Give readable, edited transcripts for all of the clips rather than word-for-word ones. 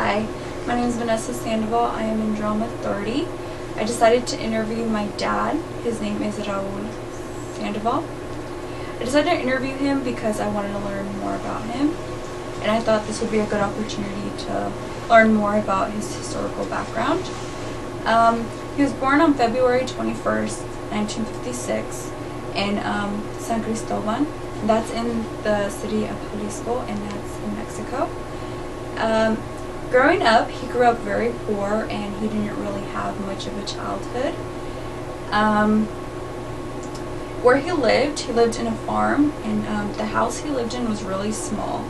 Hi, my name is Vanessa Sandoval. I am in drama 30. I decided to interview my dad. His name is Raul Sandoval. I decided to interview him because I wanted to learn more about him, and I thought this would be a good opportunity to learn more about his historical background. He was born on February 21st, 1956 in San Cristobal. That's in the city of Jalisco, and that's in Mexico. Growing up, he grew up very poor, and he didn't really have much of a childhood. Where he lived in a farm, and the house he lived in was really small,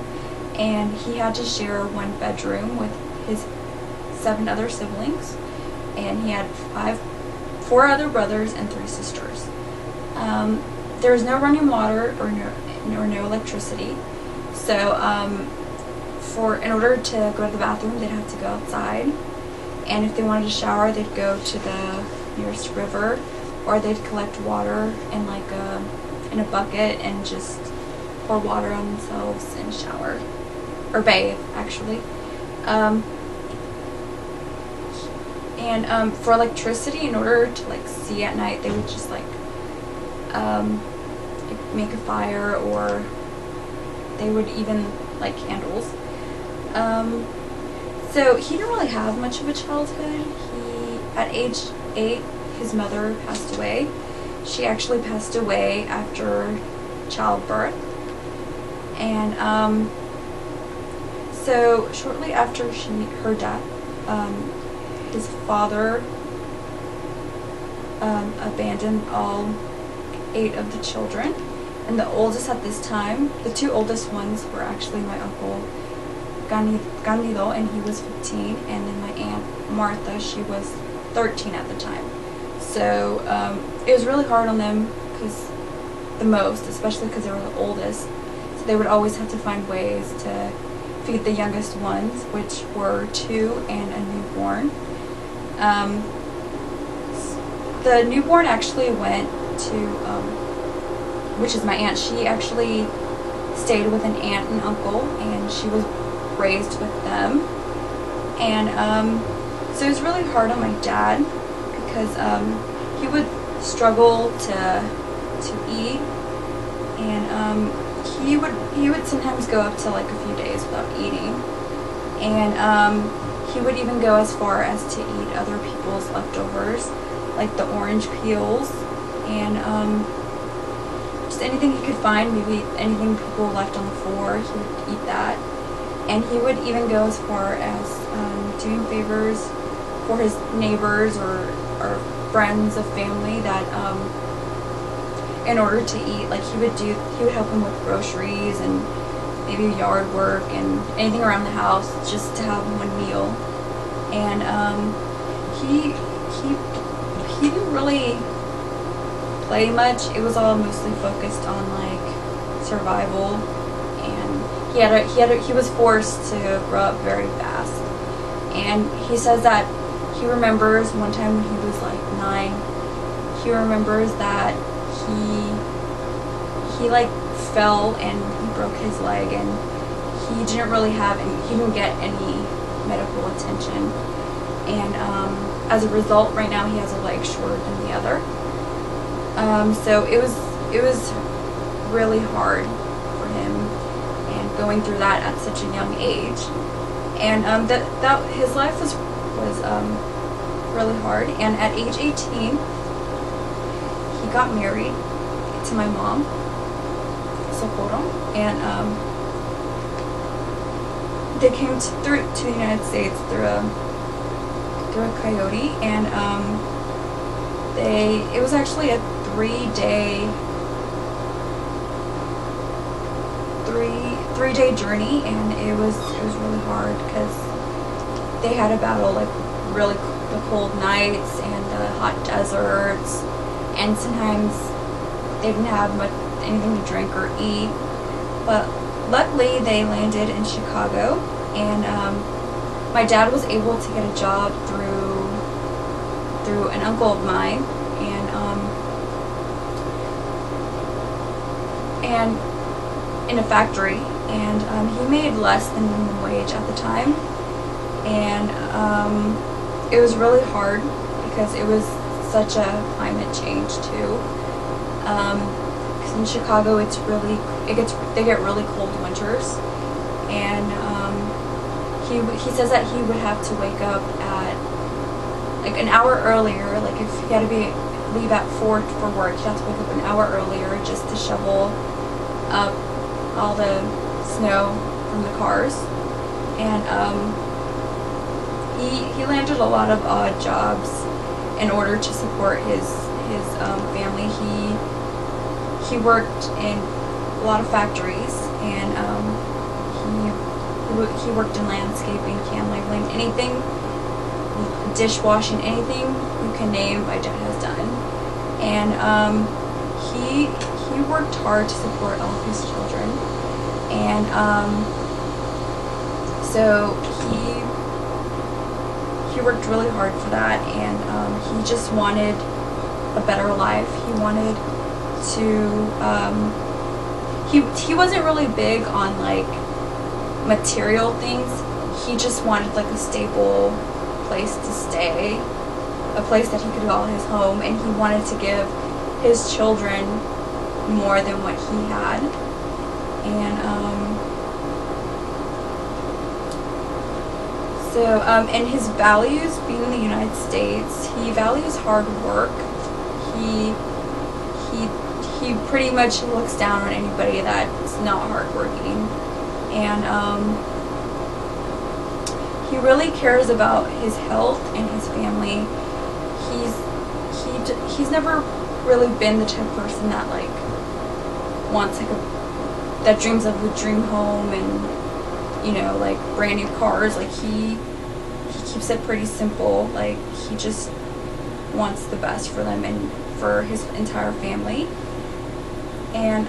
and he had to share one bedroom with his 7 other siblings, and he had 4 other brothers and 3 sisters. There was no running water or no electricity, so in order to go to the bathroom, they'd have to go outside, and if they wanted to shower, they'd go to the nearest river, or they'd collect water in in a bucket and just pour water on themselves and shower, or bathe actually. For electricity, in order to see at night, they would just make a fire, or they would even light candles. So he didn't really have much of a childhood. At age 8, his mother passed away. She actually passed away after childbirth. And so shortly after her death, his father abandoned all 8 of the children. And the oldest at this time, the 2 oldest ones were actually my uncle Candido, and he was 15, and then my aunt Martha, she was 13 at the time. So it was really hard on them, especially because they were the oldest. So they would always have to find ways to feed the youngest ones, which were 2 and a newborn. The newborn actually went to, which is my aunt. She actually stayed with an aunt and uncle, and she was raised with them. And so it was really hard on my dad, because he would struggle to eat, and he would sometimes go up to a few days without eating, and he would even go as far as to eat other people's leftovers, like the orange peels, and just anything he could find, maybe anything people left on the floor, he would eat that. And he would even go as far as doing favors for his neighbors or friends of family that in order to eat, he would help them with groceries and maybe yard work and anything around the house just to have one meal. And he didn't really play much. It was all mostly focused on survival, and he was forced to grow up very fast. And he says that he remembers one time when he was 9, he remembers that he fell and he broke his leg, and he didn't get any medical attention, and as a result, right now he has a leg shorter than the other. So it was really hard for him, and going through that at such a young age, and that his life was really hard. And at age 18, he got married to my mom, Socorro, and they came to the United States through a coyote, and it was actually a 3-day journey, and it was really hard because they had to battle really the cold nights and the hot deserts, and sometimes they didn't have anything to drink or eat. But luckily they landed in Chicago, and my dad was able to get a job through an uncle of mine, and in a factory, and he made less than minimum wage at the time, and it was really hard because it was such a climate change too. Because in Chicago, they get really cold winters, and he says that he would have to wake up at like an hour earlier. Like if he had to leave at 4 for work, he'd have to wake up an hour earlier just to shovel up all the snow from the cars. And he landed a lot of odd jobs in order to support his family. He worked in a lot of factories, and he worked in landscaping, can labeling, anything, dishwashing, anything you can name, my dad has done. And he worked hard to support all of his children, and so he worked really hard for that, and he just wanted a better life. He wanted to he wasn't really big on like material things. He just wanted like a stable place to stay, a place that he could call his home, and he wanted to give his children more than what he had. And and his values, being in the United States, he values hard work. He pretty much looks down on anybody that's not hardworking, and he really cares about his health and his family. He's never really been the type of person that like wants like that dreams of a dream home and, you know, like brand new cars. Like he keeps it pretty simple. Like he just wants the best for them and for his entire family. And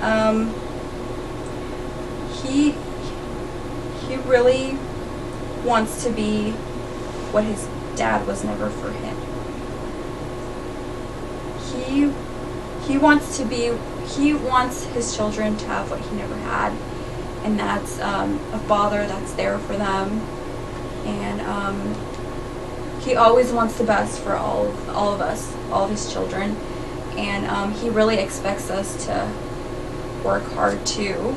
he really wants to be what his dad was never for him. He wants his children to have what he never had, and that's a father that's there for them. And he always wants the best for all of us, all of his children. And he really expects us to work hard too.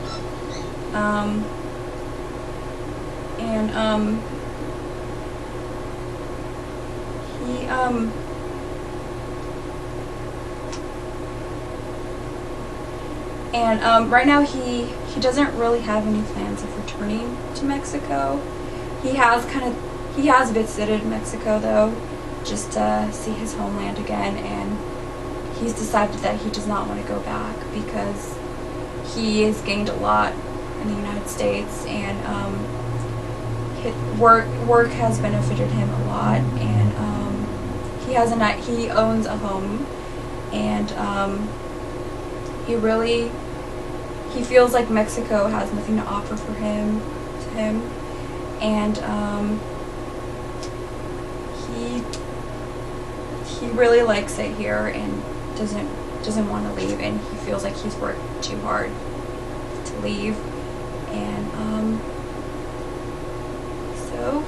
Right now he doesn't really have any plans of returning to Mexico. He has visited Mexico though, just to see his homeland again, and he's decided that he does not want to go back because he has gained a lot in the United States, and work has benefited him a lot, and he owns a home, and he feels like Mexico has nothing to offer for him, and he really likes it here and doesn't want to leave, and he feels like he's worked too hard to leave. And so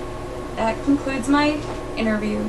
that concludes my interview.